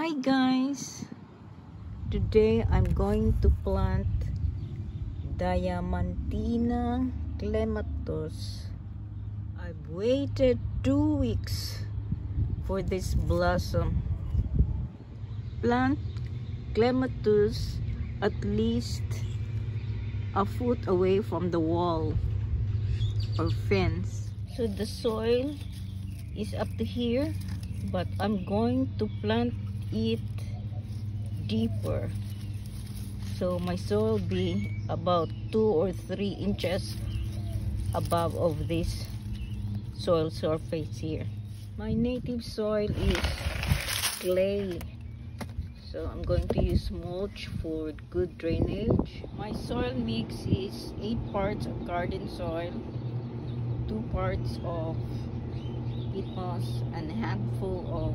Hi guys, today I'm going to plant Diamantina clematis. I've waited 2 weeks for this blossom. Plant clematis at least a foot away from the wall or fence. So the soil is up to here, but I'm going to plant it deeper, so my soil be about 2 or 3 inches above of this soil surface here. My native soil is clay, so I'm going to use mulch for good drainage. My soil mix is 8 parts of garden soil, 2 parts of peat moss, and a handful of